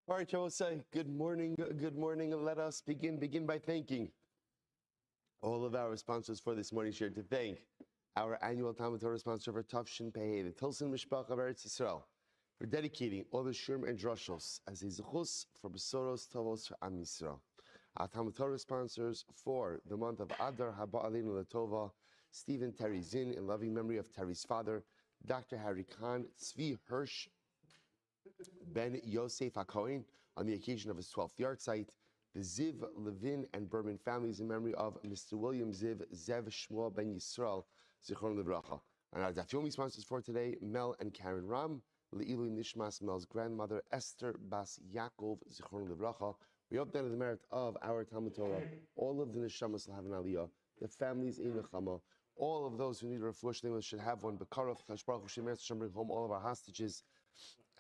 All right, shall we say good morning, and let us begin by thanking all of our sponsors for this morning share. To thank our annual Talmud Torah sponsor for Tafshin Pei, the Tilson Mishpach of Eretz Yisrael, for dedicating all the Shurim and Drushos as a zechus for Besoros Tovos for Am Yisrael. Our Talmud Torah sponsors for the month of Adar Haba Aleinu Latova, Stephen Terry Zinn, in loving memory of Terry's father, Dr. Harry Khan, Tzvi Hirsch, Ben Yosef HaKohen, on the occasion of his 12th yahrzeit, the Ziv, Levin, and Berman families in memory of Mr. William Ziv, Zev Shmuel Ben Yisrael, Zichron Livracha. And our Daf Yomi sponsors for today, Mel and Karen Ram, Le'ilu Nishmas, Mel's grandmother, Esther Bas Yaakov, Zichron Livracha. We hope that in the merit of our Talmud Torah, all of the Neshamas will have an aliyah, the families in Nechama, all of those who need a refuah should have one. Bekarov, Kadosh Baruch Hu Shemer Hashem bring home all of our hostages,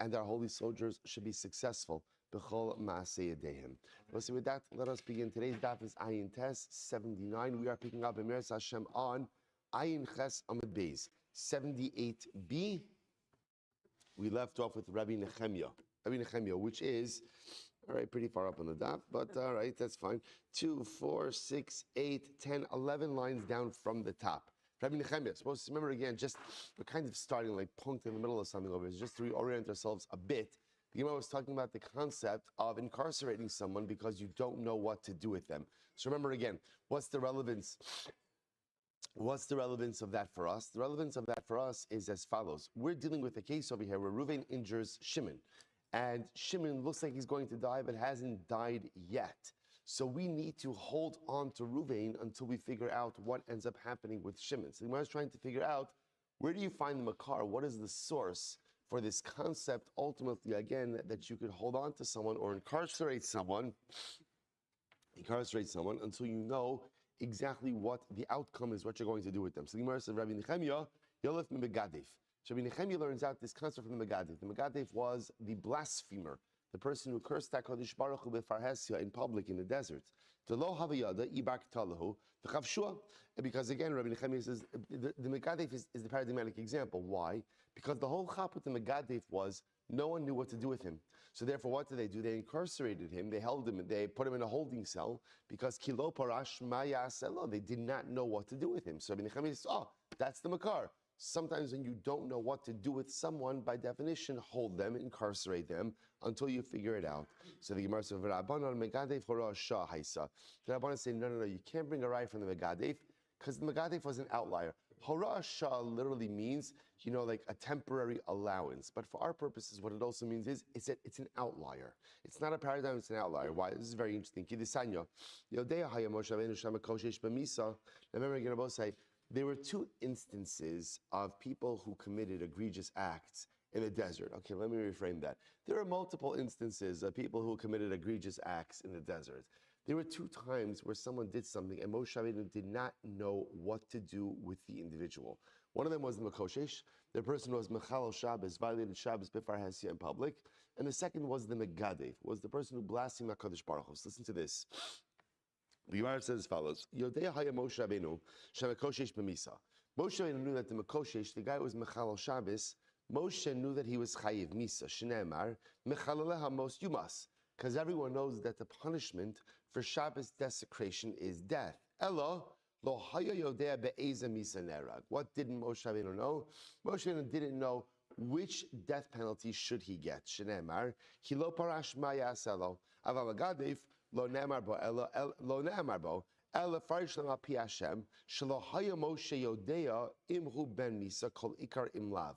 and our holy soldiers should be successful. B'chol ma'aseh yedehim. So with that, let us begin. Today's daf is Ayin Tes 79. We are picking up Emer Hashem on Ayin Ches Amud Beis 78b. We left off with Rabbi Nechemia, which is, all right, pretty far up on the daf, but all right, that's fine. 2, 4, 6, 8, 10, 11 lines down from the top. Rabbi Nechemia, supposed to remember again, just we're kind of starting like punked in the middle of something over here, just to reorient ourselves a bit. The Gemara was talking about the concept of incarcerating someone because you don't know what to do with them. So remember again, what's the relevance? What's the relevance of that for us? The relevance of that for us is as follows. We're dealing with a case over here where Reuven injures Shimon. And Shimon looks like he's going to die, but hasn't died yet. So we need to hold on to Reuven until we figure out what ends up happening with Shimon. So the Gemara is trying to figure out, where do you find the makar? What is the source for this concept, ultimately, again, that you could hold on to someone or incarcerate someone until you know exactly what the outcome is, what you're going to do with them. So the Gemara says, Rabbi Nechemia, Yolef Megadif. Rabbi Nechemia learns out this concept from the Megadif. The Megadif was the blasphemer, the person who cursed HaKadosh Baruch Hu b'farhesia in public in the desert. To lo havayada ibak talahu v'chavshua. Because again, Rabbi Nechemia says the Megadif is the paradigmatic example. Why? Because the whole chap with the Megadif was no one knew what to do with him. So therefore, what did? They incarcerated him. They held him. They put him in a holding cell because kilo parash maya selo. They did not know what to do with him. So Rabbi Nechemia says, oh, that's the makar. Sometimes when you don't know what to do with someone, by definition, hold them, incarcerate them until you figure it out. So the Gemara says, "Rabbanan megadef hora shah haisa." The Rabbanan say, no, you can't bring a right from the megadef because the megadef was an outlier. Hora shah literally means, like a temporary allowance. But for our purposes, what it also means is it's an outlier. It's not a paradigm; it's an outlier. Why? This is very interesting. Remember, you're going to say. There were two instances of people who committed egregious acts in the desert. Okay, let me reframe that. There are multiple instances of people who committed egregious acts in the desert. There were two times where someone did something and Moshe Rabbeinu did not know what to do with the individual. One of them was the Mekoshesh. The person was Mechalel Shabbos, violated Shabbos b'far Hesia in public. And the second was the Megadef, was the person who blasphemed HaKadosh Baruch Hu. So listen to this. The Gemara says as follows: Yodei haya Moshe Rabbeinu shemekoshesh b'misa. Moshe Rabbeinu knew that the Mekoshesh, the guy who was Mechalel Shabbos, Moshe knew that he was chayiv misa. Shneimar mechaleleha mos yumas, because everyone knows that the punishment for Shabbos desecration is death. Elo lo haya yodea be'eza misa nerag. What didn't Moshe Rabbeinu know? Moshe Rabbeinu didn't know which death penalty should he get. Shneimar kilo parash ma'yaselo aval agadev. Lo ne'amar bo ela farish lema pi Hashem shelo haya Moshe yodea imhu ben misa kol ikar imlav.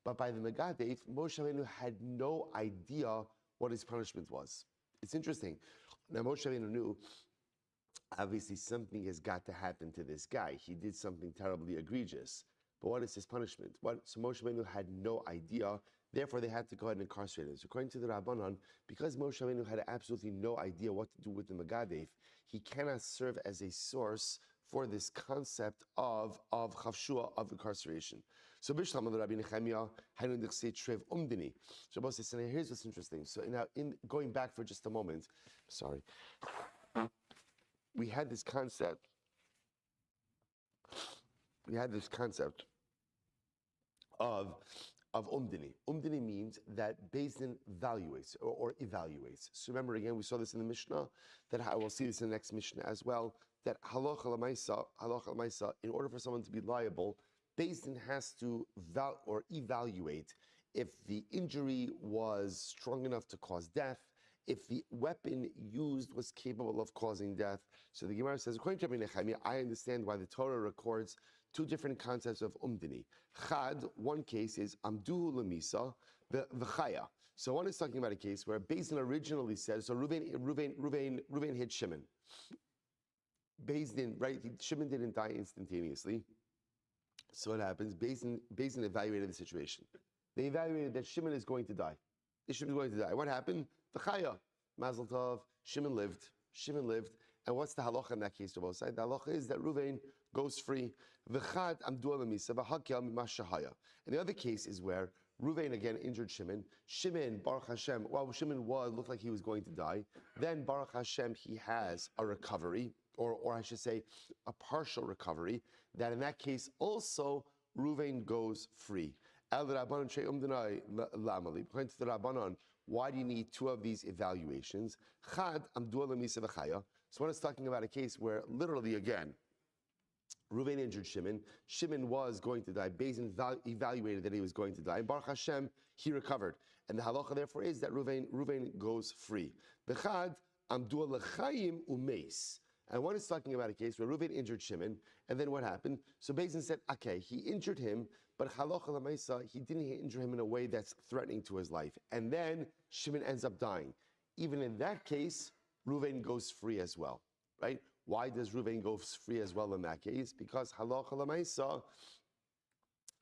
But by the Megadef, Moshe Rabbeinu had no idea what his punishment was. It's interesting. Now Moshe Rabbeinu knew, obviously something has got to happen to this guy. He did something terribly egregious. But what is his punishment? So Moshe Rabbeinu had no idea. Therefore, they had to go ahead and incarcerate him. So according to the Rabbanan, because Moshe Rabbeinu had absolutely no idea what to do with the Megadef, he cannot serve as a source for this concept of chavshua, of incarceration. So Bishlam the Rabbi Nechemia Hanun Dichse Trev Umdini. So both say, here's what's interesting. So now, in going back for just a moment, sorry, we had this concept. of of umdini. Umdini means that Beis Din evaluates or evaluates. So remember again, we saw this in the Mishnah, that I will see this in the next Mishnah as well, that halacha l'maisa, in order for someone to be liable, Beis Din has to evaluate if the injury was strong enough to cause death, if the weapon used was capable of causing death. So the Gemara says, according to Rabbi Nechemia, I understand why the Torah records two different concepts of umdini. Chad, one case is amduhu lemisa, the chaya. So one is talking about a case where Beis Din originally said, so Reuven hit Shimon. Beis Din, right? Shimon didn't die instantaneously. So what happens? Beis Din evaluated the situation. They evaluated that Shimon is going to die. Shimon is going to die. What happened? The chaya, Mazel Tov, Shimon lived. And what's the halacha in that case to both sides? The halacha is that Reuven goes free. V'chad amdu alamisa v'hakel mimashahaya. And the other case is where Reuven again injured Shimon. Shimon, Baruch Hashem, well, Shimon looked like he was going to die. Then Baruch Hashem, he has a recovery, or I should say, a partial recovery. That in that case also Reuven goes free. According to the Rabbanon, why do you need two of these evaluations? Chad amdu alamisa v'chaya. So one is talking about a case where literally again, Reuven injured Shimon. Shimon was going to die. Beis Din evaluated that he was going to die. And Baruch Hashem, he recovered. And the halacha therefore is that Reuven goes free. Bechad amdu l'chaim umeis. And one is talking about a case where Reuven injured Shimon, and then what happened? So Beis Din said, okay, he injured him, but halacha l'maisa, he didn't injure him in a way that's threatening to his life. And then Shimon ends up dying. Even in that case, Reuven goes free as well, right? Why does Reuven go free as well in that case? Because halacha l'maisa,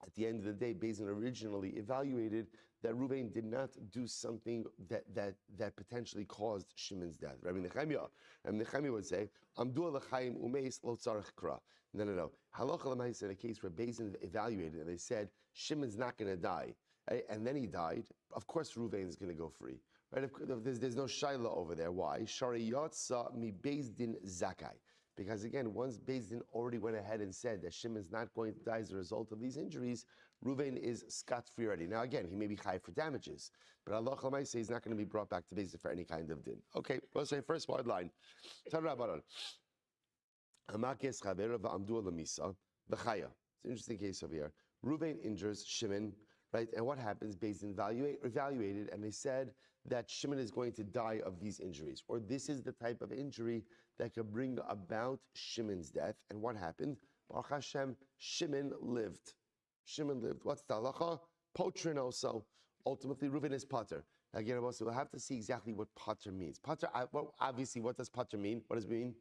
at the end of the day, Beis Din originally evaluated that Reuven did not do something that potentially caused Shimon's death. Rabbi Nechemia would say, "Amdu l'chaim umeis lo tzarich kra." No. Halacha l'maisa in a case where Beis Din evaluated and they said Shimon's not going to die, right? And then he died. Of course, Reuven is going to go free. Right? There's no shaila over there. Why? Shari yotza mi Beis Din zakai. Because again, once Beis Din already went ahead and said that Shimon's not going to die as a result of these injuries, Reuven is scot-free already. Now again, he may be chayav for damages, but Allah Chalamayse is not going to be brought back to Beis Din for any kind of din. Okay, let's say first word line. It's an interesting case over here. Reuven injures Shimon, right? And what happens? Beis Din evaluated, and they said that Shimon is going to die of these injuries, or this is the type of injury that could bring about Shimon's death. And what happened? Baruch Hashem, Shimon lived. What's the halacha? Potrin also. Ultimately, Reuven is pater. Again, we'll have to see exactly what pater means. Pater, well, obviously, what does pater mean? What does it mean?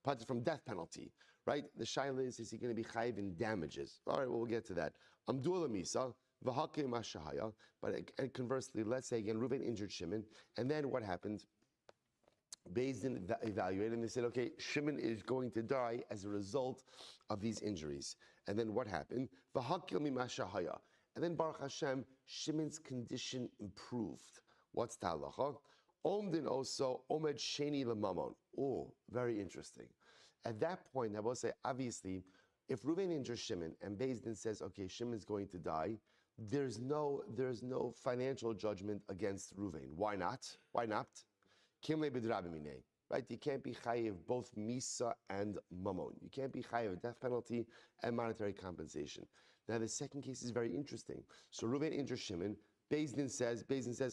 Pater from death penalty, right? The shaila is he going to be chayiv in damages? All right, well, we'll get to that. Amdu misa. But conversely, let's say again, Reuven injured Shimon, and then what happened? Beis Din evaluated, and they said, okay, Shimon is going to die as a result of these injuries. And then what happened? And then Baruch Hashem, Shimon's condition improved. What's the halacha? Omdin also omed sheni lemamon. Oh, very interesting. At that point, I will say, obviously, if Reuven injures Shimon and Beis Din says, okay, Shimon's going to die, there's no financial judgment against Reuven. Why not? Kimle b'drabimine, right? You can't be chayiv both misa and mamon. You can't be chayiv death penalty and monetary compensation. Now the second case is very interesting. So Reuven injures Shimon. Beis Din says,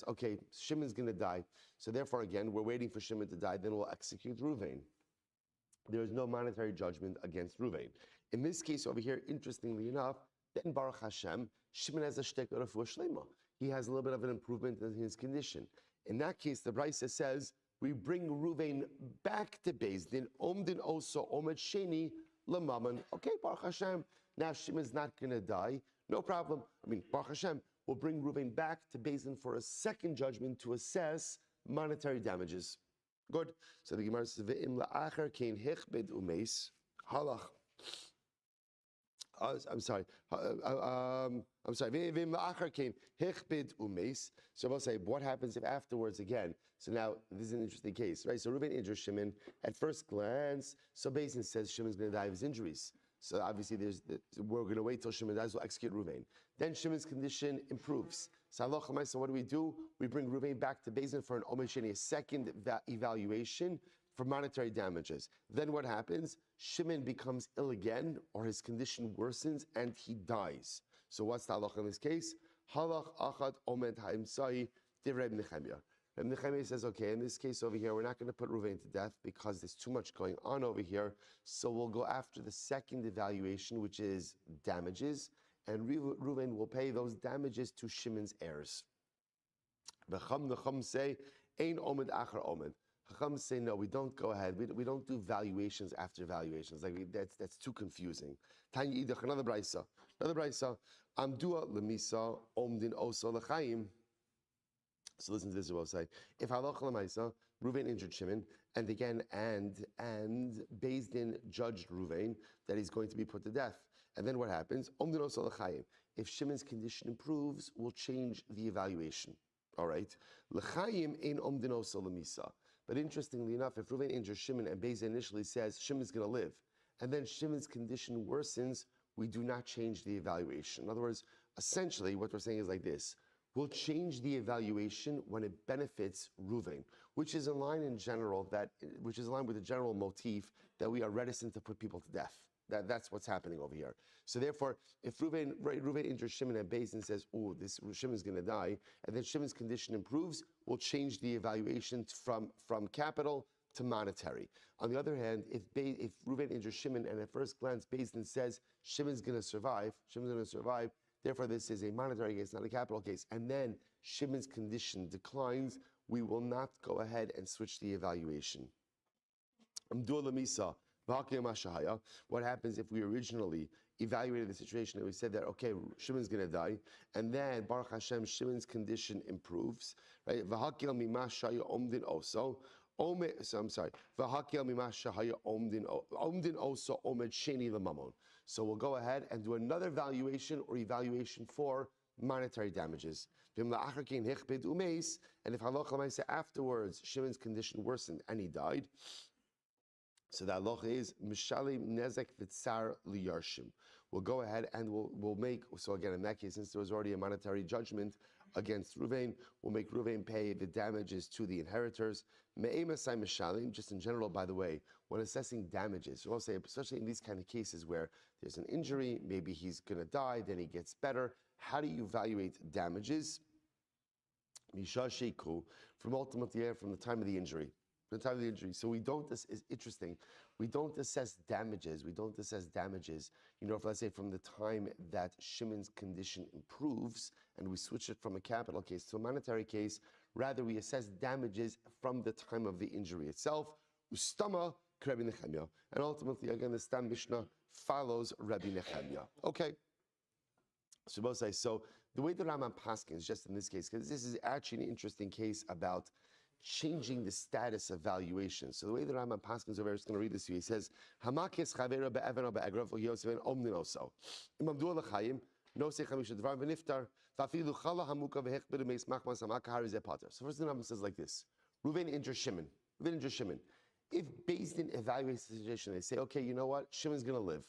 okay, Shimon's going to die. So therefore, again, we're waiting for Shimon to die. Then we'll execute Reuven. There is no monetary judgment against Reuven. In this case over here, interestingly enough, then Baruch Hashem, Shimon has a shtek refuah shlema. He has a little bit of an improvement in his condition. In that case, the Brisa says, we bring Reuven back to Beis Din, Omdin also, Omed Sheni, Lamaman. Okay, Baruch Hashem, now Shimon's not going to die. No problem. Baruch Hashem will bring Reuven back to Beis Din for a second judgment to assess monetary damages. Good. So the Gemara says, Ve'im la'acher kein hechbed umeis, halach. I'm sorry. Ve'im la'acher kein hechbed umeis. So we'll say, what happens if afterwards again? So now, this is an interesting case, right? So Reuven injures Shimon. At first glance, so Beis Din says Shimon's going to die of his injuries. So obviously we're going to wait till Shimon dies, we'll execute Ruvain. Then Shimon's condition improves. So what do? We bring Ruvain back to Beis Din for an Omer Sheni, a second evaluation for monetary damages. Then what happens? Shimon becomes ill again, or his condition worsens, and he dies. So what's the halacha in this case? Halach achad omed ha'imsai divrei Nechemia. Rabbi Nechemia says, okay, in this case over here, we're not going to put Ruvain to death because there's too much going on over here. So we'll go after the second evaluation, which is damages, and Ruvain will pay those damages to Shimon's heirs. The Chum say, Ein omed achar omed. Chacham say, no, we don't go ahead. We don't do valuations after valuations. That's too confusing. Tanya idach, another brisa. Amdua lemisa omdin oso lechayim. So listen to this, what I'll say. If halach lemaisa, Ruvain injured Shimon, and again, and Beis Din judged Ruvain that he's going to be put to death. And then what happens? Omdin oso lechayim. If Shimon's condition improves, we'll change the evaluation. All right? Lechayim ein omdin oso lemisa. But interestingly enough, if Ruvain injures Shimon and Beis Din initially says Shimon's going to live, and then Shimon's condition worsens, we do not change the evaluation. In other words, essentially what we're saying is like this. We'll change the evaluation when it benefits Ruvain, which is in line with the general motif that we are reticent to put people to death. That's what's happening over here. So therefore, if Ruvain injures Shimon and Beis Din says, oh, this Shimon's going to die, and then Shimon's condition improves, we'll change the evaluation from capital to monetary. On the other hand, if Ruvain injures Shimon and at first glance Beis Din says Shimon's going to survive, therefore this is a monetary case, not a capital case, and then Shimon's condition declines, we will not go ahead and switch the evaluation. What happens if we originally evaluated the situation and we said that, okay, Shimon's going to die, and then, Baruch Hashem, Shimon's condition improves, right? So we'll go ahead and do another valuation or evaluation for monetary damages. And if afterwards Shimon's condition worsened and he died, so the halacha is mishalim nezek v'tzar liyarshim. We'll go ahead and we'll make, so again in that case, since there was already a monetary judgment against Ruvain, we'll make Ruvain pay the damages to the inheritors. Me'emasai mishalim, just in general, by the way, when assessing damages, we'll say, especially in these kind of cases where there's an injury, maybe he's going to die, then he gets better. How do you evaluate damages? Misha sheiku, from the time of the injury. So we don't, it's interesting, we don't assess damages. If let's say from the time that Shimon's condition improves and we switch it from a capital case to a monetary case, rather we assess damages from the time of the injury itself. Ustama Rabbi Nechemia. And ultimately, again, the Stam Mishnah follows Rabbi Nechemia. Okay. So the way the Rambam paskins, just in this case, because this is actually an interesting case about changing the status of valuation. So the way the Rambam paskins over here, I'm just going to read this to you. He says, Hamakis chavera be'evan be'egrav v'yosef omnin oso. Imamdu l'chaim, nosei chamish dvar v'niftar, v'afilu chala hamuka v'hechbir meis machmas hamaka harizeh pater. So first the Rambam says like this, Ruvain injures Shimon. If Beis Din evaluates the situation, they say, okay, you know what? Shimon's going to live.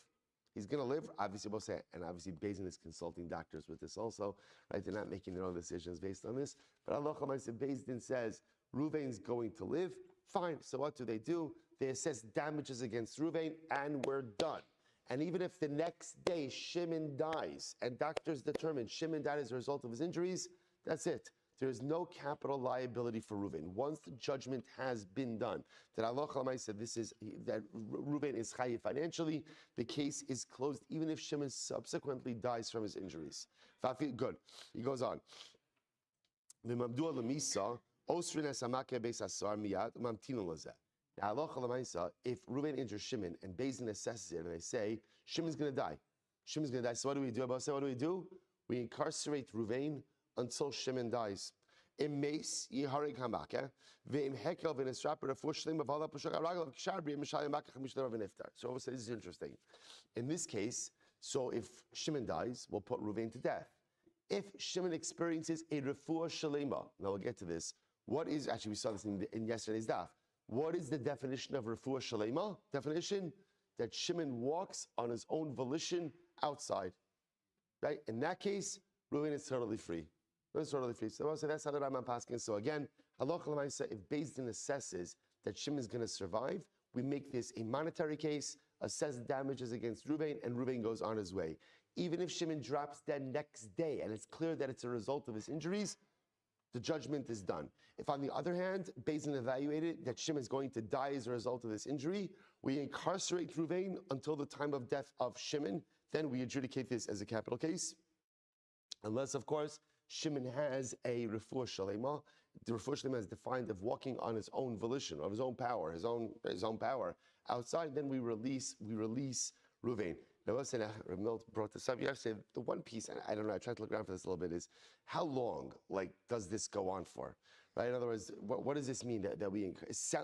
He's going to live, obviously, we'll say, and obviously Beis Din is consulting doctors with this also, right? They're not making their own decisions based on this. But Allah Beis Din says, Ruvain's going to live, fine. So what do? They assess damages against Ruvain, and we're done. And even if the next day Shimon dies, and doctors determine Shimon died as a result of his injuries, that's it. There is no capital liability for Ruvain. Once the judgment has been done, that Allah said that Ruvain is chayiv financially, the case is closed, even if Shimon subsequently dies from his injuries. Good. He goes on. Now, if Ruvain injures Shimon and Beis Din assesses it and they say, Shimon's going to die. So what do we do? We incarcerate Ruvain until Shimon dies. So obviously this is interesting. In this case, so if Shimon dies, we'll put Ruvain to death. If Shimon experiences a refuah shalema, now we'll get to this. We saw this in yesterday's daf. What is the definition of refuah shalema? Definition? that Shimon walks on his own volition outside. Right? In that case, Reuven is totally free. It's totally free. So that's how the Rambam paskin. So again, halacha l'maisa, if Beis Din assesses that Shimon is going to survive, we make this a monetary case, assess damages against Reuven, and Reuven goes on his way. Even if Shimon drops dead next day, and it's clear that it's a result of his injuries, the judgment is done. If on the other hand, Beis Din evaluated that Shimon is going to die as a result of this injury, we incarcerate Reuven until the time of death of Shimon. Then we adjudicate this as a capital case. Unless, of course, Shimon has a refuah shalema. The refuah shalema is defined of walking on his own volition, of his own power, his own power outside. Then we release Reuven. Now, listen, Rabbi Milt brought this up. You have to say the one piece, and I don't know, I tried to look around for this a little bit, is how long, does this go on for? Right? In other words, what does this mean that we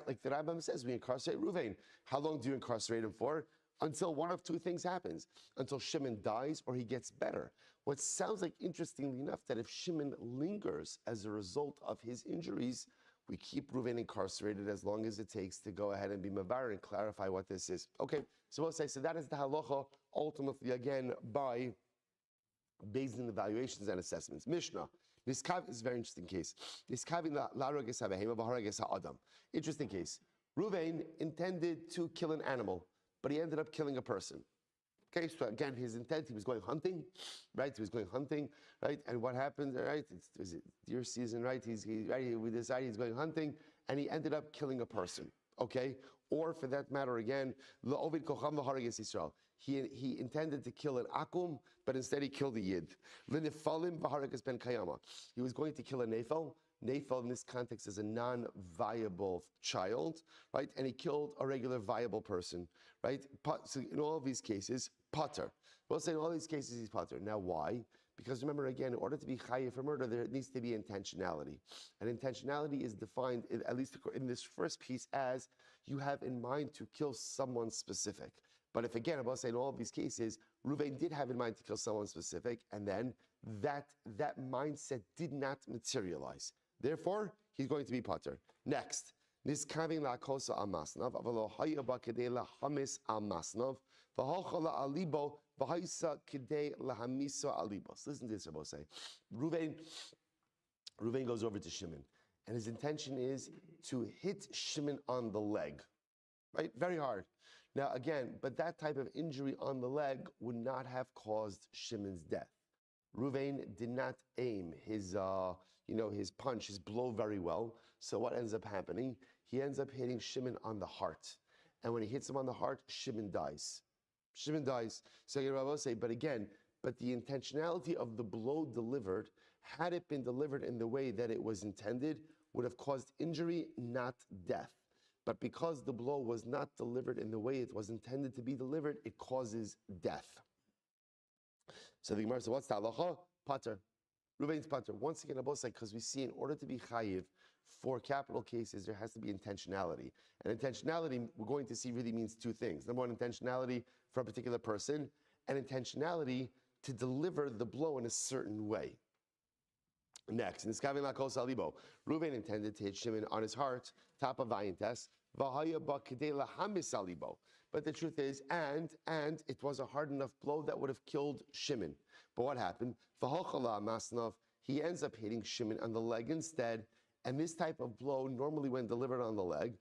like the Rambam says, we incarcerate Reuven. How long do you incarcerate him for? Until one of two things happens, until Shimon dies or he gets better. What sounds like, interestingly enough, that if Shimon lingers as a result of his injuries, we keep Reuven incarcerated as long as it takes to go ahead and be mavar and clarify what this is. Okay, so we'll say, so that is the halacha, ultimately, again, by based on evaluations and assessments. Mishnah. Niskav is a very interesting case. Interesting case. Reuven intended to kill an animal, but he ended up killing a person. Okay, so again, his intent, he was going hunting, right? He was going hunting, right? And what happened, right? Is it deer season, right? We decided he's going hunting, and he ended up killing a person, okay? Or for that matter, again, he intended to kill an akum, but instead he killed a yid. He was going to kill a nefel. Nefel in this context is a non-viable child, right? And he killed a regular viable person, right? So in all of these cases, pater. We'll say in all these cases he's pater. Now why? Because remember again, in order to be chayiv for murder, there needs to be intentionality. And intentionality is defined, at least in this first piece, as you have in mind to kill someone specific. But if again, I will say in all of these cases, Reuven did have in mind to kill someone specific, and then that mindset did not materialize. Therefore, he's going to be pater. Next, niskavin la'kosa amasnav, avalo hayaba kedei lahamis amasnav, v'halchala alibo, v'haisa kedei lahamisa alibo. Listen to this, Rabbi say. Reuven goes over to Shimon, and his intention is to hit Shimon on the leg, right? Very hard. Now again, but that type of injury on the leg would not have caused Shimon's death. Reuven did not aim his punch, his blow very well. So what ends up happening? He ends up hitting Shimon on the heart. And when he hits him on the heart, Shimon dies. Shimon dies. So you know, say, but the intentionality of the blow delivered, had it been delivered in the way that it was intended, would have caused injury, not death. But because the blow was not delivered in the way it was intended to be delivered, it causes death. So the Gemara says, what's the halacha? Pater. Reuven's pater. Once again, Abba said, because we see in order to be chayiv for capital cases, there has to be intentionality. And intentionality, we're going to see, really means two things. Number one, intentionality for a particular person, and intentionality to deliver the blow in a certain way. Next, in this Kavin Lakos Alibo, Reuven intended to hit Shimon on his heart, top of Vayantes, but the truth is, and it was a hard enough blow that would have killed Shimon. But what happened? He ends up hitting Shimon on the leg instead, and this type of blow, normally when delivered on the leg,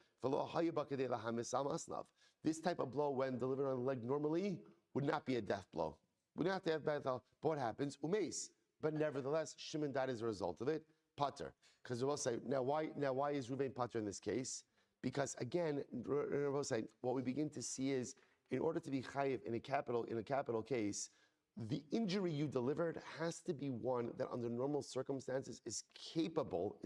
this type of blow when delivered on the leg normally would not be a death blow. Would not have death blow. But what happens? Umeis. But nevertheless, Shimon died as a result of it. Pater. Because we'll say, now why is Reuven pater in this case? Because again, we'll say, what we begin to see is, in order to be chayiv in a capital case, the injury you delivered has to be one that under normal circumstances is capable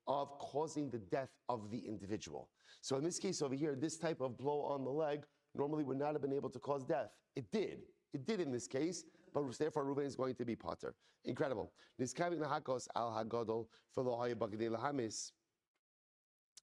of causing the death of the individual. So in this case over here, this type of blow on the leg normally would not have been able to cause death. It did in this case, but therefore Reuven is going to be pater. Incredible. Niskavin lahakos al hagadol for lo hayabagdei lahamis.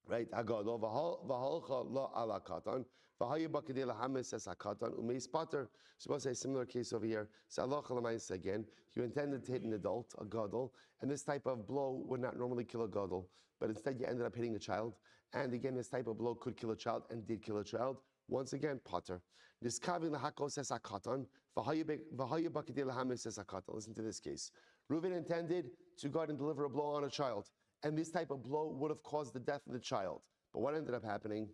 Right? Hagadol v'halcha lo ala katan v'hayabagdei lahamis as hakatan umeis pater. Suppose a similar case over here. So Allah chalamais again. You intended to hit an adult, a gadol, and this type of blow would not normally kill a gadol, but instead you ended up hitting a child. And again, this type of blow could kill a child and did kill a child. once again, Potter. Listen to this case. Reuven intended to go out and deliver a blow on a child, and this type of blow would have caused the death of the child. But what ended up happening?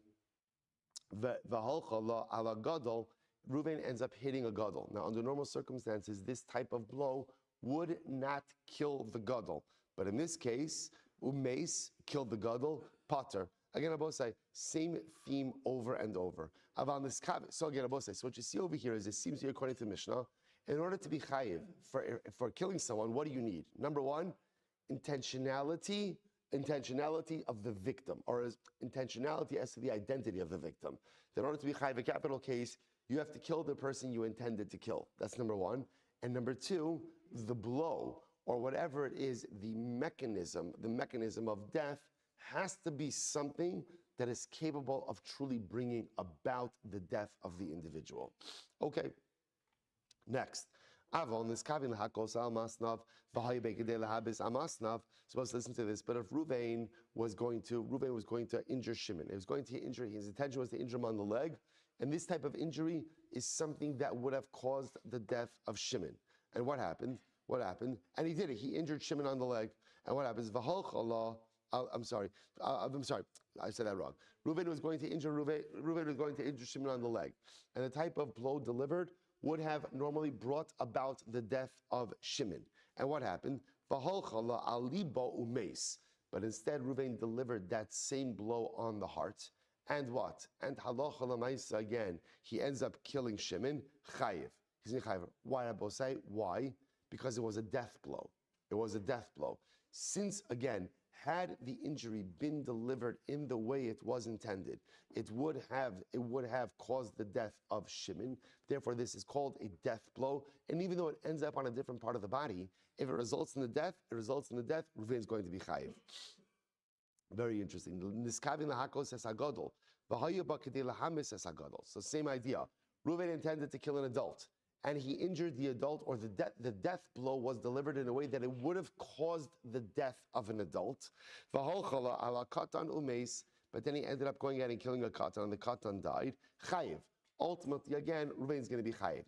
Reuven ends up hitting a gadol. Now, under normal circumstances, this type of blow would not kill the gadol. But in this case, Umeis killed the gadol, Potter. Again, Abosai, same theme over and over. So again, Abosai, so what you see over here is it seems to be according to Mishnah, in order to be chayiv for killing someone, what do you need? Number one, intentionality of the victim, or intentionality as to the identity of the victim. In order to be chayiv a capital case, you have to kill the person you intended to kill. That's number one. And number two, the blow, or whatever it is, the mechanism of death has to be something that is capable of truly bringing about the death of the individual. Okay, next. Supposed to listen to this, but if Reuven was going to injure Shimon. His intention was to injure him on the leg, and this type of injury is something that would have caused the death of Shimon. And what happened? And he did it. He injured Shimon on the leg. And what happens? I'm sorry, I said that wrong. Reuven was going to injure Shimon on the leg. And the type of blow delivered would have normally brought about the death of Shimon. And what happened? But instead, Reuven delivered that same blow on the heart. And what? And halacha l'maisa again, he ends up killing Shimon, chayiv. He's in chayiv. Why, Abosai? Why? Because it was a death blow. Since, again, had the injury been delivered in the way it was intended, it would have caused the death of Shimon. Therefore, this is called a death blow. And even though it ends up on a different part of the body, if it results in the death, Reuven is going to be chayiv. Very interesting. So same idea. Reuven intended to kill an adult, and he injured the adult, or the death blow was delivered in a way that it would have caused the death of an adult. But then he ended up going out and killing a katan, and the katan died. Chayiv. Ultimately, again, Reuven is going to be chayiv.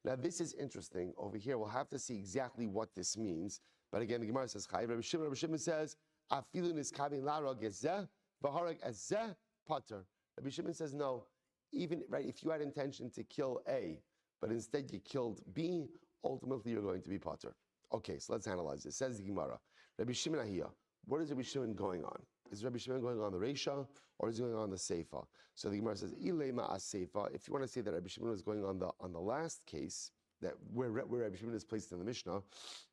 Now this is interesting. Over here, we'll have to see exactly what this means. But again, the Gemara says chayiv. Rabbi Shimon says, Afilun is kavin larog ezeh, v'harag ezeh pater. Rabbi Shimon says, no, even right, if you had intention to kill A, but instead you killed B, ultimately you're going to be pater. Okay, so let's analyze this. Says the Gemara, Rabbi Shimon Ahiyah, what is Rabbi Shimon going on? Is Rabbi Shimon going on the Reisha, or is he going on the Seifa? So the Gemara says, Ilema as Seifa. If you want to say that Rabbi Shimon was going on the last case, that where Rabbi Shimon is placed in the Mishnah,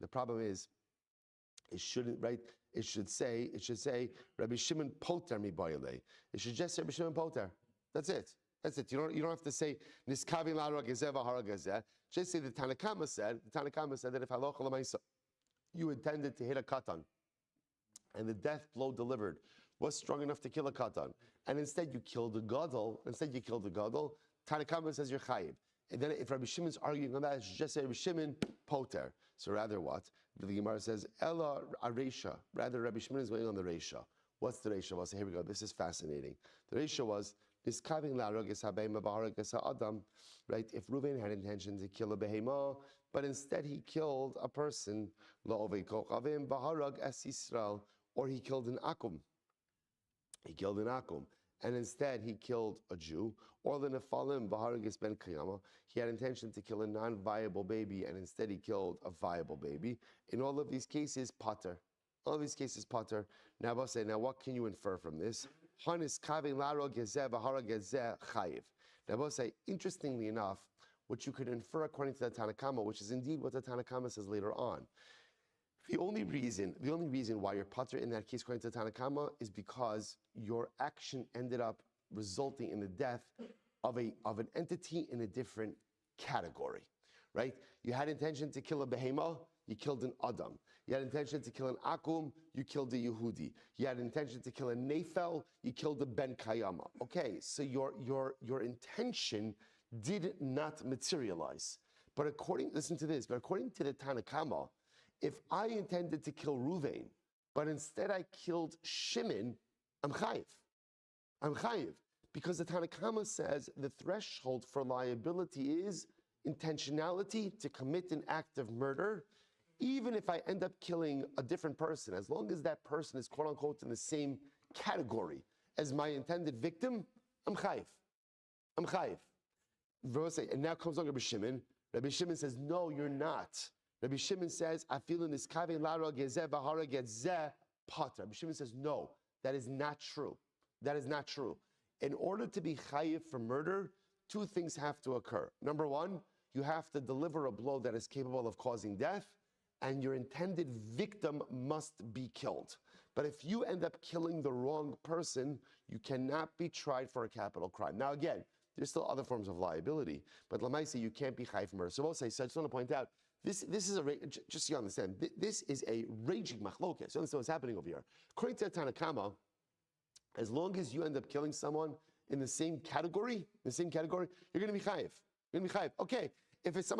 the problem is, it shouldn't, right? It should say, Rabbi Shimon Poter mi Bayale. It should just say Rabbi Shimon Poter. That's it. You don't have to say Niskavin Lara Gezeh V'Hara Gezeh. Just say the Tanakama said that if halacha l'maisa you intended to hit a katan, and the death blow delivered was strong enough to kill a katan, and instead you killed a gadol. Tanakama says you're chayiv. And then if Rabbi Shimon's arguing on that, it should just say Rabbi Shimon Poter. So rather what? The Gemara says, Ella Aresha. Rather, Rabbi Shimon is going on the Reisha. What's the Reisha? Well, so here we go. This is fascinating. The Reisha was, right? If Reuven had intention to kill a behema, but instead he killed a person, or he killed an akum. And instead he killed a Jew, or the Nephalim, Baharagis ben Kiyama. He had intention to kill a non-viable baby, and instead he killed a viable baby. In all of these cases, pater. Now, what can you infer from this? Now, interestingly enough, what you could infer according to the Tanakama, which is indeed what the Tanakama says later on, the only reason why you're pater in that case, according to the Tanakama, is because your action ended up resulting in the death of an entity in a different category, right? You had intention to kill a behema, you killed an Adam. You had intention to kill an Akum, you killed a Yehudi. You had intention to kill a Nefel, you killed a Ben Kayama. Okay, so your intention did not materialize. But according to the Tanakama, if I intended to kill Reuven, but instead I killed Shimon, I'm chayiv. Because the Tanakhama says the threshold for liability is intentionality to commit an act of murder, even if I end up killing a different person, as long as that person is quote unquote in the same category as my intended victim, I'm chayiv. I'm chayiv. And now comes along Rabbi Shimon. Rabbi Shimon says, no, you're not. Rabbi Shimon says, I feel in this kaveh lara gezeh v'hara gezeh patra. Rabbi Shimon says, no, that is not true. That is not true. In order to be chayiv for murder, two things have to occur. Number one, you have to deliver a blow that is capable of causing death, and your intended victim must be killed. But if you end up killing the wrong person, you cannot be tried for a capital crime. Now again, there's still other forms of liability, but Lamaisi, you can't be chayiv for murder. So so I just want to point out, this is just so you understand, this is a raging machlokes. You understand what's happening over here. According to Tanakama, as long as you end up killing someone in the same category, you're going to be chayiv. You're going to be chayiv. Okay, if it's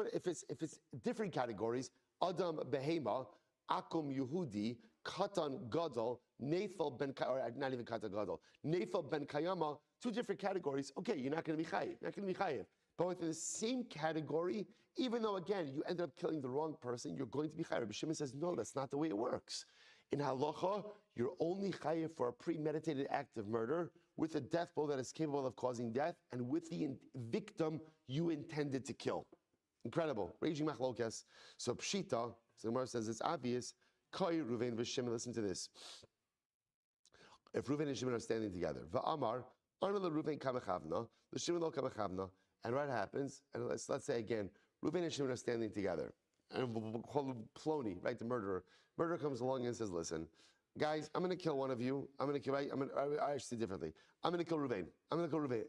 different categories, Adam behema, Akum Yehudi, Katan Gadol, Nathal ben, or not even Katan Gadol, Nathal ben Kayama, two different categories. Okay, you're not going to be chayiv. Not going to be chayiv. But within the same category, even though again you ended up killing the wrong person, you're going to be chayiv. Rabbi Shimon says, no, that's not the way it works. In halacha, you're only chayiv for a premeditated act of murder with a death blow that is capable of causing death, and with the victim you intended to kill. Incredible, raging machlokes. So pshita, so the Gemara says it's obvious. Koi Ruvain v'Shimon, listen to this. If Ruvain and Shimon are standing together, va'amar arna Ruvain kamechavna, the Shimon lo kamechavna, and what happens? And let's say again, Ruvain and Shimon are standing together, and we'll call him Ploni, right? The murderer. Murderer comes along and says, "Listen, guys, I'm going to kill one of you. I actually differently. I'm going to kill Ruvain.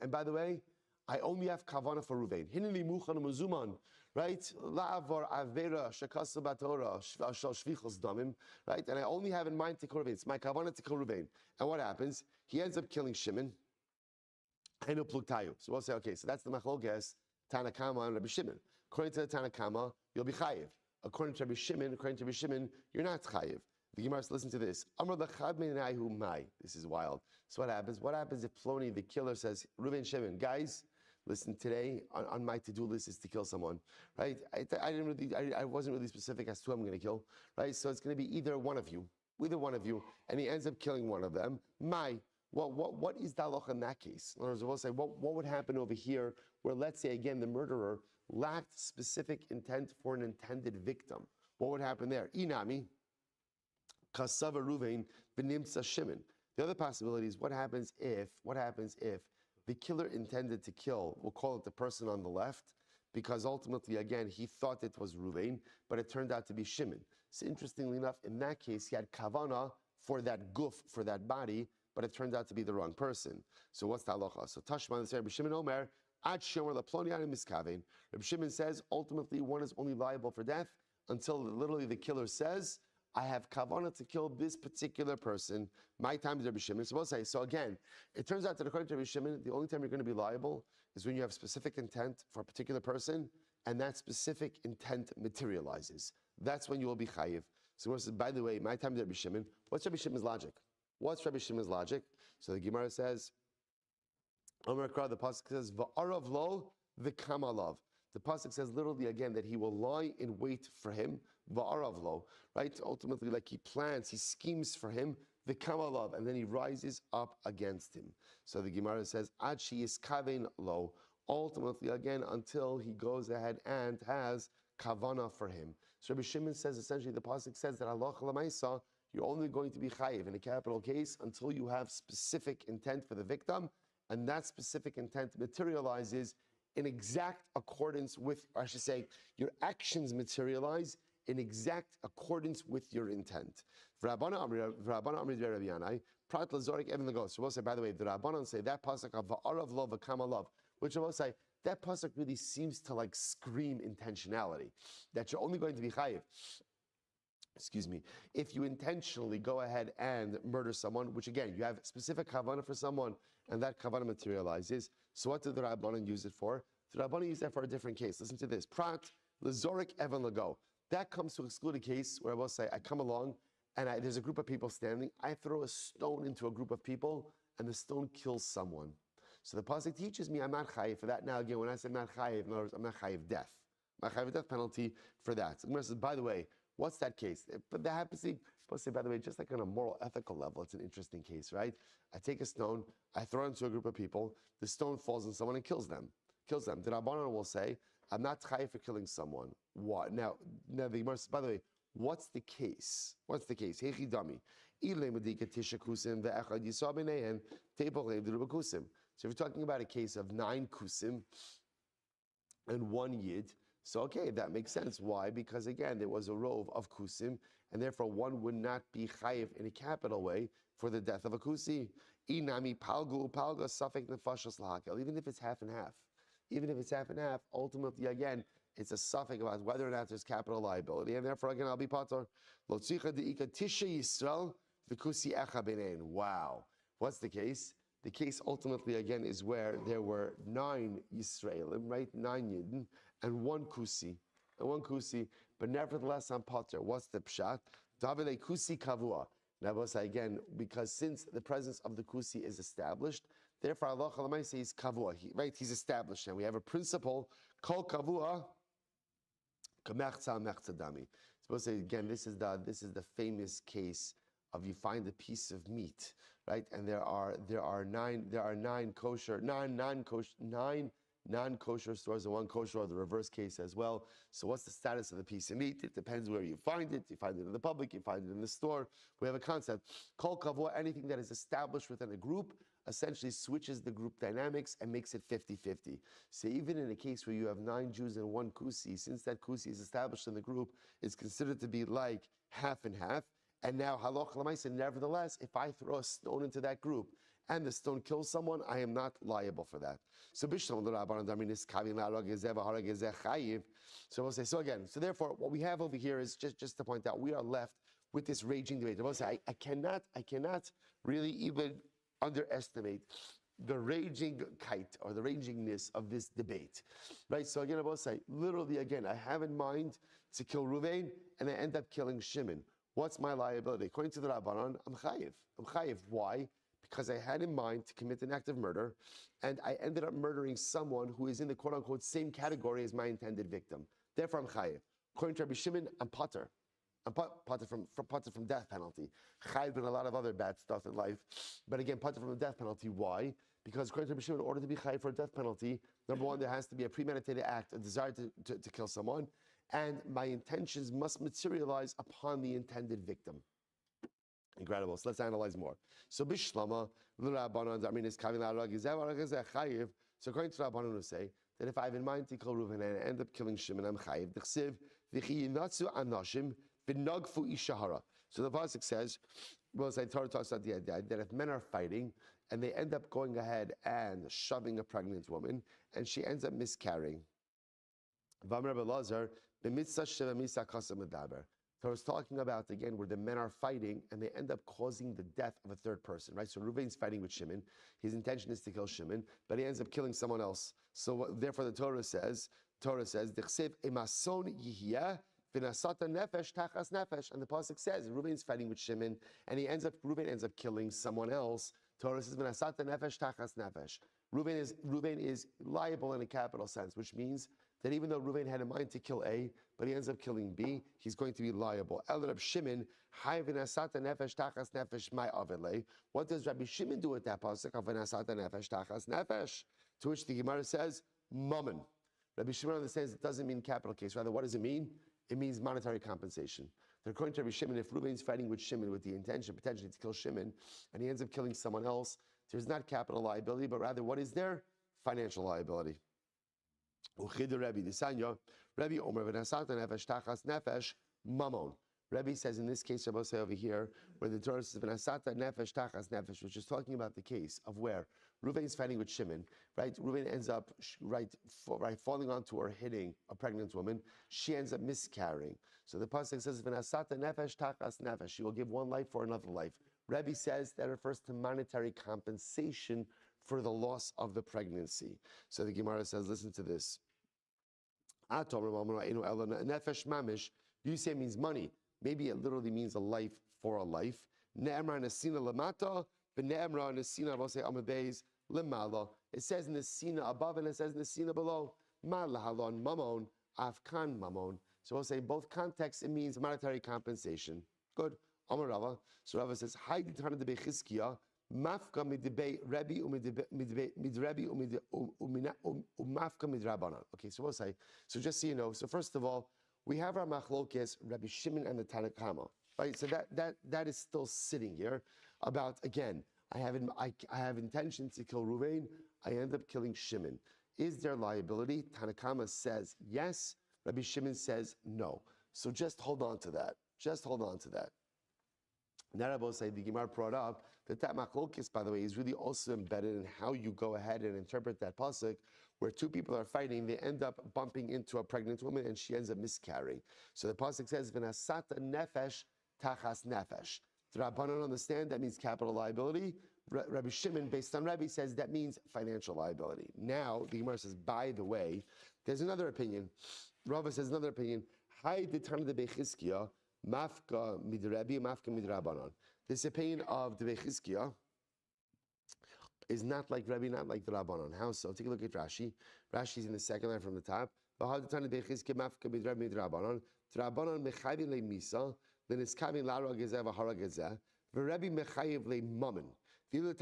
And by the way, I only have kavana for Ruvain. Hineni muchan muzuman, right? La'avar avera shekasa batora shal shvichos damim, right? And I only have in mind to kill Ruvain. It's my kavana to kill Ruvain. And what happens? He ends up killing Shimon. Henu pluktayu. So we'll say, okay, so that's the machlokes Tanakama and Rabbi Shimon. According to the Tanakama, you'll be chayiv. According to Rabbi Shimon, you're not chayiv. The Gemara says, listen to this. Amar lechad me'inayu mai. This is wild. So what happens? What happens if Ploni, the killer, says, Reuven, Shimon, guys, listen, today on my to-do list is to kill someone, right? I wasn't really specific as to who I'm going to kill, right? So it's going to be either one of you, and he ends up killing one of them. What is the halacha in that case? In other words, we'll say, what would happen over here where, let's say, again, the murderer lacked specific intent for an intended victim? What would happen there? Inami, kasava Ruvain, v'nimtza Shimon. The other possibility is what happens if the killer intended to kill, we'll call it the person on the left, because ultimately, again, he thought it was Ruvain, but it turned out to be Shimon. So interestingly enough, in that case, he had kavana for that guf, for that body, but it turned out to be the wrong person. So what's the halacha? So Tashman says, Rabbi Shimon Omer, Ad Shomer LaPloni Adam Miskavein. Rabbi Shimon says, ultimately, one is only liable for death until literally the killer says, I have kavanah to kill this particular person. My time is Rabbi Shimon. So we'll say, so again, it turns out that according to Rabbi Shimon, the only time you're going to be liable is when you have specific intent for a particular person, and that specific intent materializes. That's when you will be chayiv. So we'll say, by the way, my time is Rabbi Shimon. What's Rabbi Shimon's logic? So the Gemara says, the pasuk says, "Va'arav lo v'kamalav." The pasuk says literally again that he will lie in wait for him. Va'arav lo, right? Ultimately, like he plans, he schemes for him. V'kamalav, and then he rises up against him. So the Gemara says, "Ad she is kavein lo." Ultimately, again, until he goes ahead and has kavana for him. So Rabbi Shimon says essentially the pasuk says that Allah lamaisa, you're only going to be chayiv in a capital case until you have specific intent for the victim, and that specific intent materializes in exact accordance with, or I should say, your actions materialize in exact accordance with your intent. So we'll say, by the way, the Rabbanan say that pasuk of va'arav lo v'kama love, which I will say, that pasuk really seems to like scream intentionality, that you're only going to be chayiv. If you intentionally go ahead and murder someone, which again, you have specific kavanah for someone, and that kavanah materializes, so what did the Rabbanan use it for? The Rabbanan used that for a different case. Listen to this. Prat, lezorik evan lago. That comes to exclude a case where I will say, I come along, and there's a group of people standing, I throw a stone into a group of people, and the stone kills someone. So the pasuk teaches me I'm not chayiv for that. Now again, when I say I'm not chayiv, in other words, I'm not chayiv death. I'm not chayiv death penalty for that. So the Gemara says, by the way, what's that case? But that happens to say, by the way, just like on a moral, ethical level, it's an interesting case, right? I take a stone, I throw it into a group of people, the stone falls on someone and kills them. The Rabbanan will say, I'm not chayiv for killing someone. What? Now the Gemara says, by the way, what's the case? What's the case? Hechi dami. So if you're talking about a case of 9 kusim and 1 yid, so okay, that makes sense. Why? Because again, there was a rove of kusim, and therefore one would not be chayiv in a capital way for the death of a kusi. Inami palgu palga safek nefashos lahakel. Even if it's half and half, ultimately again, it's a suffix about whether or not there's capital liability, and therefore again I'll be patur. Lo tzricha deika tisha Yisrael v'kusi echa benein. Wow, what's the case? The case ultimately again is where there were 9 Yisraelim, right? 9 Yidden and 1 kusi, but nevertheless I'm patur. What's the pshat? Davile kusi kavua. Now we'll say again, because since the presence of the kusi is established, therefore Allah Chalamayse is kavua, right? He's established, and we have a principle called kavua. Suppose say again, this is the famous case of you find a piece of meat, right? And there are nine non-kosher stores and 1 kosher, or the reverse case as well. So what's the status of the piece of meat? It depends where you find it. You find it in the public, you find it in the store. We have a concept called kavua. Anything that is established within a group essentially switches the group dynamics and makes it 50-50. So even in a case where you have 9 Jews and 1 kusi, since that kusi is established in the group, it's considered to be like half and half. And now halach l'maisa, nevertheless, if I throw a stone into that group and the stone kills someone, I am not liable for that. So we'll say, so again, so therefore what we have over here is just to point out, we are left with this raging debate. We'll say, I cannot really even underestimate the raging kite or the ragingness of this debate, right? So again, I will say, literally again, I have in mind to kill Ruvain and I end up killing Shimon. What's my liability? According to the Rabbanan, I'm chayiv. Why? Because I had in mind to commit an act of murder, and I ended up murdering someone who is in the quote-unquote same category as my intended victim. Therefore, I'm chayiv. According to Rabbi Shimon, I'm patur. I'm patur from death penalty. Chayiv and a lot of other bad stuff in life, but again, patur from the death penalty. Why? Because according to Rabbi Shimon, in order to be chayiv for a death penalty, number one, there has to be a premeditated act, a desire to kill someone, and my intentions must materialize upon the intended victim. Incredible. So let's analyze more. So Bishlama, L'Rabbanan, I mean, it's Kavin Chayiv. So according to Rabbanan, who say that if I have in mind to kill Reuven and I end up killing Shimon, I'm Chayiv. D'chsiv v'chiyinatzu anashim v'nagfu ishahara. So the pasuk says, well, the Torah talks about the idea that if men are fighting and they end up going ahead and shoving a pregnant woman and she ends up miscarrying, V'amar Belazar b'mitzvah sheva misa kasam medaber. So I was talking about, again, where the men are fighting and they end up causing the death of a third person, right? So Reuven's fighting with Shimon. His intention is to kill Shimon, but he ends up killing someone else. So therefore the Torah says, D'chsev emason yihiyah v'nasata nefesh tachas nefesh. And the pasuk says, Reuven's fighting with Shimon, and Reuven ends up killing someone else. Torah says, v'nasata nefesh tachas nefesh. Reuven is liable in a capital sense, which means that even though Reuven had in mind to kill A, but he ends up killing B, he's going to be liable. El Reb Shimon, hay v'nasata nefesh tachas nefesh my avele. What does Rabbi Shimon do with that pasuk of v'nasata nefesh tachas nefesh? To which the Gemara says, mammon. Rabbi Shimon understands it doesn't mean capital case. Rather, what does it mean? It means monetary compensation. That according to Rabbi Shimon, if Reuven's fighting with Shimon with the intention potentially to kill Shimon, and he ends up killing someone else, there's not capital liability, but rather what is there? Financial liability. Rabbi says in this case, Rabbi say over here, where the Torah says v'nasata nefesh tachas nefesh, which is talking about the case of where Reuven is fighting with Shimon, right? Reuven ends up falling onto or hitting a pregnant woman. She ends up miscarrying. So the pasuk says v'nasata nefesh tachas nefesh. She will give one life for another life. Rabbi says that refers to monetary compensation for the loss of the pregnancy. So the Gemara says, listen to this. Nefesh mamish, you say it means money. Maybe it literally means a life for a life. Ne'emra nesina lamata, v'ne'emra nesina, I'll say amabeis, lemala. It says in the sina above and it says in the sina below. Ma lahalon mamon, afkan mamon. So we'll say both contexts, it means monetary compensation. Good. Amar Rava. So Rava says, Hay ditana de bechizkiya, mafka midbe Rebbe mid Rebbe umafka mid Rabbanan. Okay, so we'll say, so just so you know, so first of all, we have our machlokes, Rabbi Shimon and the Tanna Kama. Right, so that is still sitting here about, again, I have intention to kill Ruvain, I end up killing Shimon. Is there liability? Tanna Kama says yes, Rabbi Shimon says no. So just hold on to that. Just hold on to that. Now Rabbi say the Gemara brought up that machlokes, by the way, is really also embedded in how you go ahead and interpret that pasuk, where two people are fighting, they end up bumping into a pregnant woman and she ends up miscarrying. So the pasuk says, "V'nasata nefesh tachas nefesh." The Rabbanan understand that means capital liability. Rabbi Shimon, based on Rabbi, says that means financial liability. Now the Gemara says, by the way, there's another opinion. Rava says another opinion. Hay detan de bechizkiya mafka mid Rabbi, mafka mid Rabbanan. This opinion of the bechizkiya is not like Rabbi, not like the Rabbanan. How so? Take a look at Rashi. Rashi's in the second line from the top. How detan de bechizkiya mafka mid Rabbi mid Rabbanan. Rabbanan mechayvin le misa. Then it's coming lara gezeh v'hara gezeh. V'Rebbe mechayiv le mammon. This is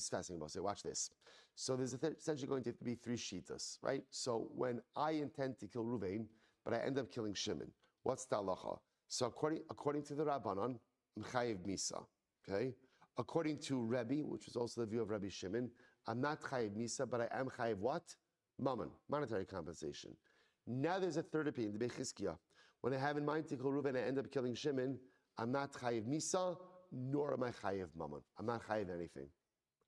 fascinating. So watch this. So there's essentially going to be three shitas, right? So when I intend to kill Ruvain, but I end up killing Shimon, what's the halacha? So according to the Rabbanan, I'm chayiv misa. Okay. According to Rebbe, which is also the view of Rabbi Shimon, I'm not chayiv misa, but I am chayiv what? Mammon, monetary compensation. Now there's a third opinion, the Bechizkiya. When I have in mind to kill Ruvain, I end up killing Shimon, I'm not chayiv misa, nor am I chayiv mammon. I'm not chayiv anything.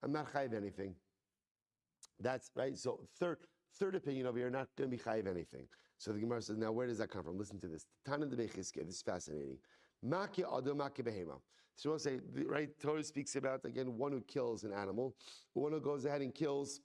I'm not chayiv anything. That's right. So third opinion over here, not going to be chayiv anything. So the Gemara says, now where does that come from? Listen to this. Tana de Bechizkiya. This is fascinating. Maki ado maki behema. So we'll say, right? Torah speaks about again one who kills an animal, one who goes ahead and kills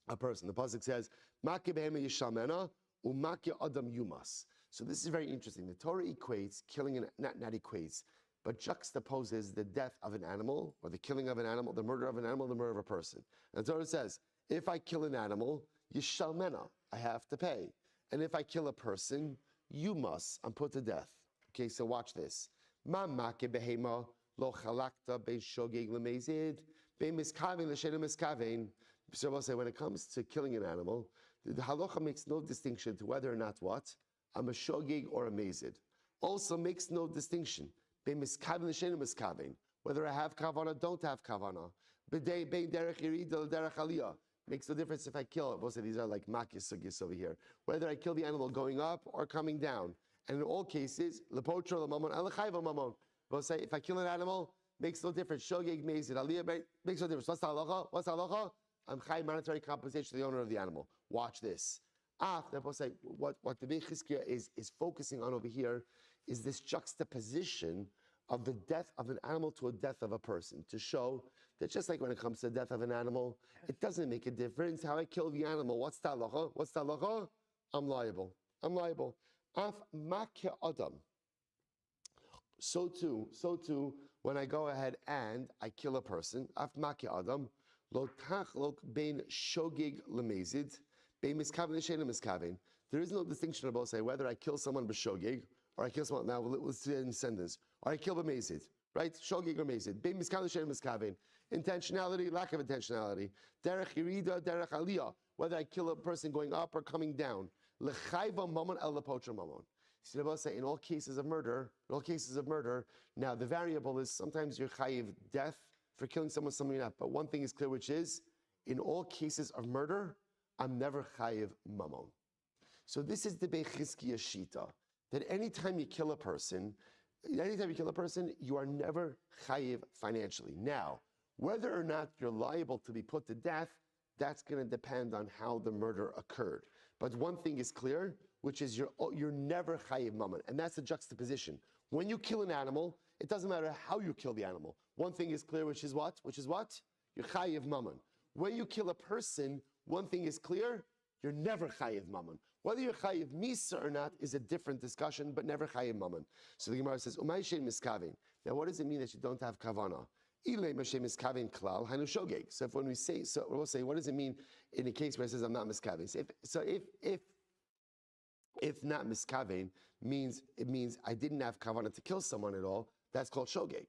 a person. The pasuk says, "Maki behema yishamena umaki adam yumas." So this is very interesting. The Torah equates killing not equates, but juxtaposes the death of an animal, or the killing of an animal, the murder of an animal, the murder of a person. And the Torah says, if I kill an animal, yishalmena, I have to pay. And if I kill a person, you must, I'm put to death. Okay, so watch this. Ma make behema lo chalakta be shogeg lemezid be miskaven l'shenim miskaven. So we'll say when it comes to killing an animal, the halacha makes no distinction to whether or not what I'm a shogeg or a mezid. Also makes no distinction whether I have kavana, don't have kavana. Makes no difference if I kill it. We'll say these are like makis sugis over here. Whether I kill the animal going up or coming down. And in all cases, lepotra lemamon elechayva mamon. We'll say if I kill an animal, makes no difference. Shogeg mezid aliyah makes no difference. What's the halacha? What's the halacha? I'm chay monetary compensation to the owner of the animal. Watch this. We'll say what the Bechizkiya is focusing on over here is this juxtaposition of the death of an animal to a death of a person, to show that just like when it comes to the death of an animal, it doesn't make a difference how I kill the animal. What's the halacha? What's the halacha? I'm liable. I'm liable. Af makya adam. So too, when I go ahead and I kill a person, af makya adam, lo tachlok bein shogig lemezid, bein miskaven she'eino miskaven. There is no distinction about say whether I kill someone b'shogig or I kill someone. Now let's do it in sentence. Or I kill b'mezid, right? Shogig or mezid. Bein miskaven she'eino miskaven. Intentionality, lack of intentionality. Derech yirida, derech aliyah. Whether I kill a person going up or coming down. L'chayva mamon el lepotra mamon. So the say in all cases of murder, now the variable is sometimes you're chayiv death for killing someone, somebody not. But one thing is clear, which is in all cases of murder, I'm never chayiv mamon. So this is the Bechizkiya shita, that anytime you kill a person, you are never chayiv financially. Now, whether or not you're liable to be put to death, that's going to depend on how the murder occurred. But one thing is clear, which is you're never chayiv mamon, and that's the juxtaposition. When you kill an animal, it doesn't matter how you kill the animal. One thing is clear, which is what? You're chayiv mamon. When you kill a person, one thing is clear, you're never chayiv mamon. Whether you're chayiv misa or not is a different discussion, but never chayiv mamon. So the Gemara says, umay shein miskaven. Now what does it mean that you don't have kavana? Ilay Mashem miskavin klal hainu shogeg. So if when we say, so we'll say, what does it mean in a case where it says I'm not miskavin? If not miskavin means it means I didn't have kavanah to kill someone at all, that's called shogeg.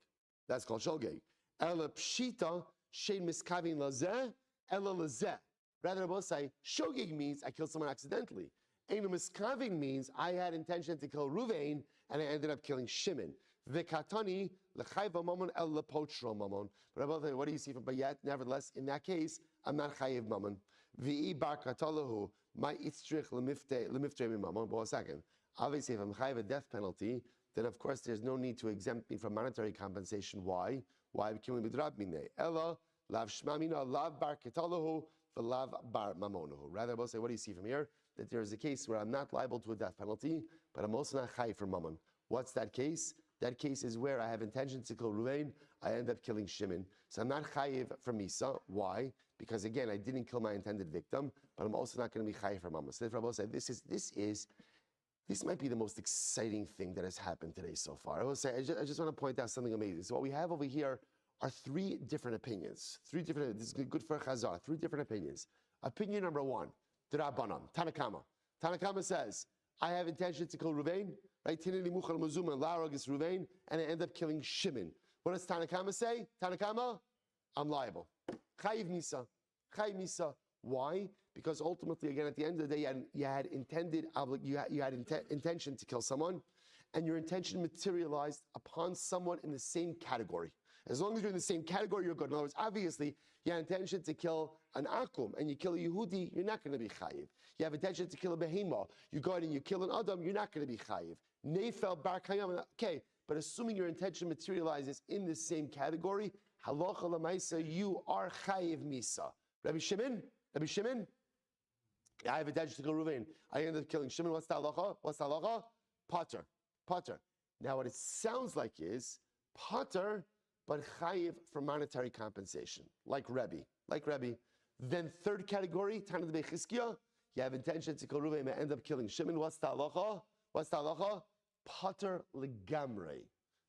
That's called shogeg. Ela pshita shein miskavin lazeh ela lazeh. Rather, we'll say shogeg means I killed someone accidentally. Einu miskavin means I had intention to kill Ruvain and I ended up killing Shimon. V'katani l'chayva mamon el lepochro mamon. But what do you see from? But yet, nevertheless, in that case, I'm not chayiv mamon. V'i bar katalahu my itzrich lemifte mamon. But a second, obviously, if I'm chayiv a death penalty, then of course there's no need to exempt me from monetary compensation. Why? Why? Ella lav shmamina lav bar katalahu v'lav bar mamonuhu. Rather, we'll say, what do you see from here? That there is a case where I'm not liable to a death penalty, but I'm also not chayiv for mamon. What's that case? That case is where I have intention to kill Ruvain, I end up killing Shimon. So I'm not chayiv for Misa. Why? Because again, I didn't kill my intended victim, but I'm also not going to be chayiv for Mama. So therefore, I will say this might be the most exciting thing that has happened today so far. I will say, I just want to point out something amazing. So what we have over here are three different opinions. This is good for a chazar. Three different opinions. Opinion number one, D'Rabbanan, Tanakama. Tanakama says, I have intention to kill Ruvain, right? Tinini muchal muzuma laragis Ruvain, and I end up killing Shimon. What does Tanakama say? Tanakama, I'm liable. Chayiv Misa. Chayiv Misa. Why? Because ultimately, again, at the end of the day, you had intention to kill someone, and your intention materialized upon someone in the same category. As long as you're in the same category, you're good. In other words, obviously, you have intention to kill an akum, and you kill a Yehudi, you're not going to be chayiv. You have intention to kill a behema, you go out and you kill an adam, you're not going to be chayiv. Neifel bar kayam, okay, but assuming your intention materializes in the same category, halacha lemaisa, you are chayiv misa. Rabbi Shimon, I have intention to kill Ruvain. I end up killing Shimon. What's the halacha? Potter. Now, what it sounds like is potter, but chayiv for monetary compensation, like Rebbe. Then third category, Tana de Bechizkiah, you have intention to kill Ruvain and end up killing Shimon. What's the halacha? Potter legamrei,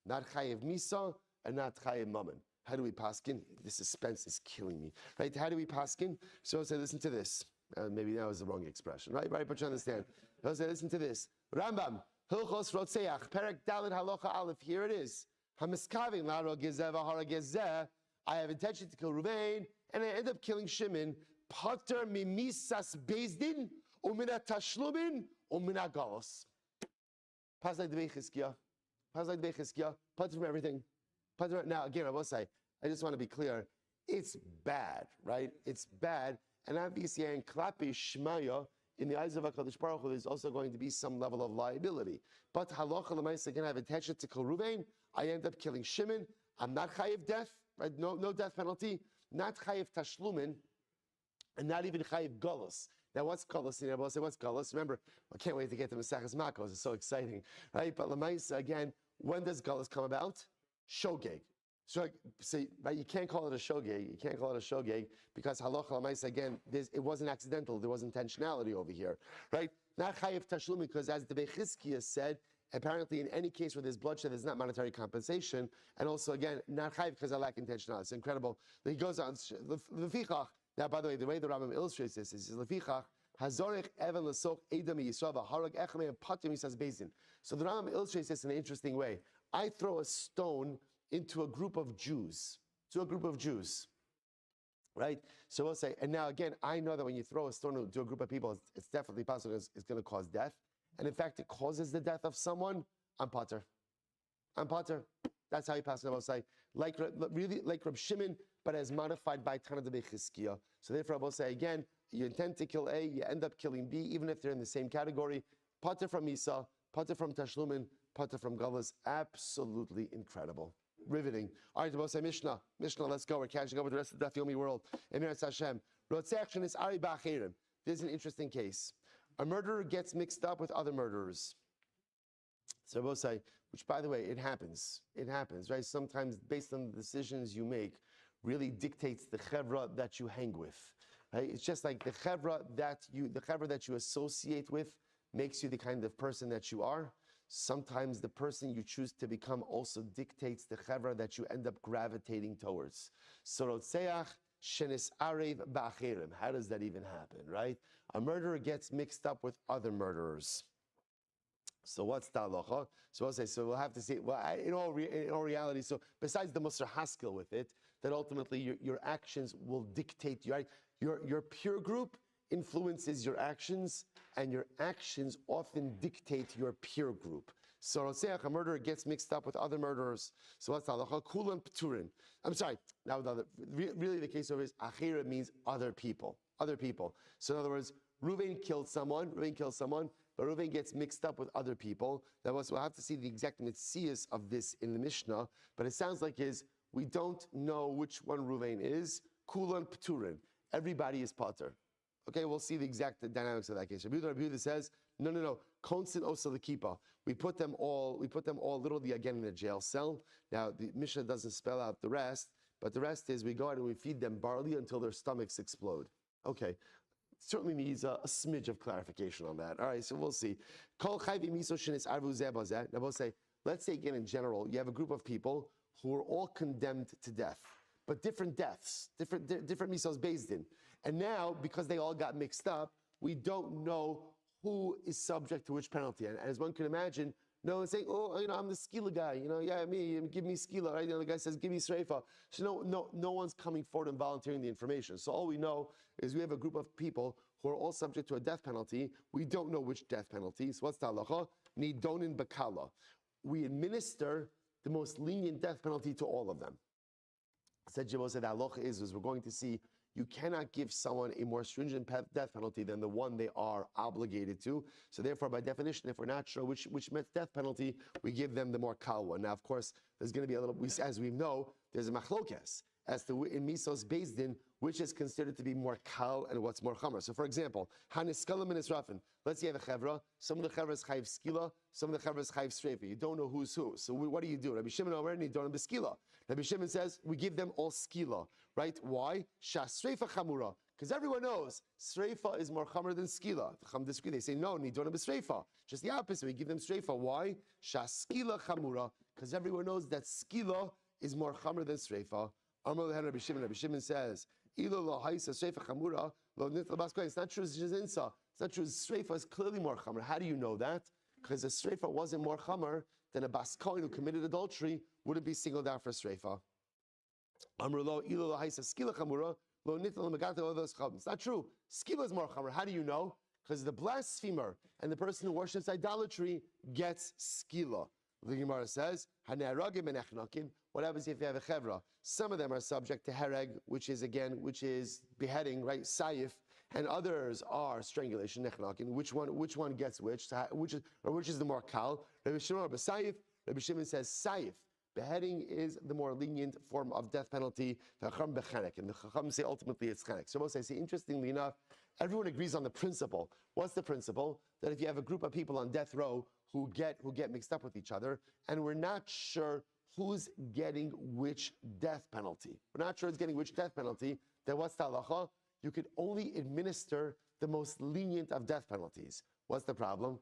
not chayiv misa and not chayiv mammon. How do we paskin? The suspense is killing me, right? How do we paskin? So say, listen to this. Maybe that was the wrong expression, right? But you understand. So say, listen to this. Rambam, Hilchos Rotzeach, Perek Dalet Halacha Aleph. Here it is. Hamiskavin laro gezeh v'hara gezeh. I have intention to kill Ruvain, and I end up killing Shimon. Potter mimisas bezdin umina tashlumin umina galos. Pass like the Bechizkiah. Potter from everything. Now again, I will say, I just want to be clear. It's bad, right? It's bad. And obviously, in Klapi Shmaya, in the eyes of HaKadosh Baruch Hu, there's also going to be some level of liability. But halacha l'maisa, again, I have intention to kill Ruvain. I end up killing Shimon. I'm not chayiv death, right? No death penalty. Not chayiv tashlumin, and not even chayiv galus. Now, what's galus? You know, I'll say, what's galus? Remember, I can't wait to get to Maseches Makos. It's so exciting, right? But l'maisa, again, when does galus come about? Shogeg. So, see, right, you can't call it a shogeg. Because halacha l'maisa, again, it wasn't accidental. There was intentionality over here, right? Not chayiv tashlum, because as the Bechizkiah said, apparently in any case where there's bloodshed, there's not monetary compensation. And also, again, not chayiv because I lack intentionality. It's incredible. He goes on, lefichach. Now, by the way, the way the Rambam illustrates this is lefichach, hazorech even l'soch edam yisrael v'harag echamei and patim yisas bezin. So the Rambam illustrates this in an interesting way. I throw a stone into a group of Jews, right? So we'll say, and now again, I know that when you throw a stone into a group of people, it's definitely possible it's going to cause death. And in fact, it causes the death of someone. I'm potter. That's how you pass it. I will say, like Reb Shimon, but as modified by Tana de Bechizkiah. So therefore, I will say again, you intend to kill A, you end up killing B, even if they're in the same category. Potter from Isa, potter from Tashlumin, potter from Galus. Absolutely incredible. Riveting. All right, we'll say Mishnah, let's go. We're catching up with the rest of the Daf Yomi world. Emir Hashem. Rotzech is Ari Bachirim. This is an interesting case. A murderer gets mixed up with other murderers. So we'll say, which by the way, it happens, right? Sometimes based on the decisions you make, really dictates the chevra that you hang with. Right? It's just like the chevra that you associate with makes you the kind of person that you are. sometimes the person you choose to become also dictates the chevra that you end up gravitating towards. Sorotseach shenis arev ba'acherim. How does that even happen, right? A murderer gets mixed up with other murderers. So what's the halacha? So I'll say, so we'll have to see, well, in all reality, so besides the Musar Haskell with it, that ultimately your actions will dictate, right? Your peer group influences your actions, and your actions often dictate your peer group. So Rotzeach, a murderer, gets mixed up with other murderers. So what's the halacha? Kulan Pturin. I'm sorry, now really the case of is Achira means other people. Other people. So in other words, Reuven killed someone, but Reuven gets mixed up with other people. We'll have to see the exact mitzias of this in the Mishnah, but it sounds like we don't know which one Reuven is. Kulan Pturin. Everybody is pater. Okay, we'll see the exact dynamics of that case. Rabbi Yehuda says, no. Konsin osa l'kipa. We put them all literally again in a jail cell. Now the Mishnah doesn't spell out the rest, but the rest is we go out and we feed them barley until their stomachs explode. Okay. Certainly needs a smidge of clarification on that. All right, so we'll see. Now we'll say, let's say again in general, you have a group of people who are all condemned to death, but different deaths, different misos based in. And now, because they all got mixed up, we don't know who is subject to which penalty. And as one can imagine, no one's saying, I'm the skila guy, me, give me skila, right? The guy says, give me sreifa. So no one's coming forward and volunteering the information. So all we know is we have a group of people who are all subject to a death penalty. We don't know which death penalty. So what's the halacha? Nidonin bakala. We administer the most lenient death penalty to all of them. Said the halacha is we're going to see you cannot give someone a more stringent death penalty than the one they are obligated to. So therefore, by definition, if we're not sure which death penalty, we give them the more kal one. Now, of course, there's going to be a little, as we know, there's a machlokes as to in misos based in which is considered to be more kal and what's more chamer. So for example, haniskalim and israfin. Let's say you have a chevra. Some of the chevras chayv skila, some of the chevras chayv streifa. You don't know who's who. So what do? Rabbi Shimon Omer nidonim beskila. Rabbi Shimon says we give them all skila, right? Why? Shas streifa chamura. Because everyone knows streifa is more chamer than skila. The chum disagree. They say no, nidonim b'streifa. Just the opposite. We give them streifa. Why? Shas skila chamura. Because everyone knows that skila is more chamer than streifa. Rabbi Shimon says, it's not true zinsa. It's not true streifa is clearly more chamer. How do you know that? Because a streifa wasn't more chamer than a baskoin who committed adultery wouldn't be singled out for streifa. It's not true. Skila is more chamer. How do you know? Because the blasphemer and the person who worships idolatry gets skila. The Gemara says, what happens if you have a chevra? Some of them are subject to hereg, which is beheading, right? Saif, and others are strangulation, nechnakin. Which one gets which is the more kal? Rabbi Shimon says saif. Beheading is the more lenient form of death penalty. And the Chacham say ultimately it's chenek. So most I say, interestingly enough, everyone agrees on the principle. What's the principle? That if you have a group of people on death row who get mixed up with each other, and we're not sure who's getting which death penalty. We're not sure who's getting which death penalty. Then what's the halacha? You could only administer the most lenient of death penalties. What's the problem?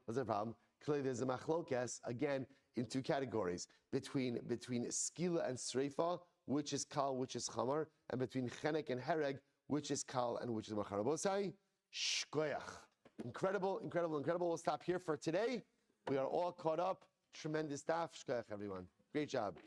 Clearly, there's a machlokes again in two categories between skila and streifa, which is kal, which is chamar, and between chenek and hereg, which is kal and which is machar. Bosai, shkoyach. Incredible. We'll stop here for today. We are all caught up. Tremendous stuff. Shkoyach, everyone. Great job.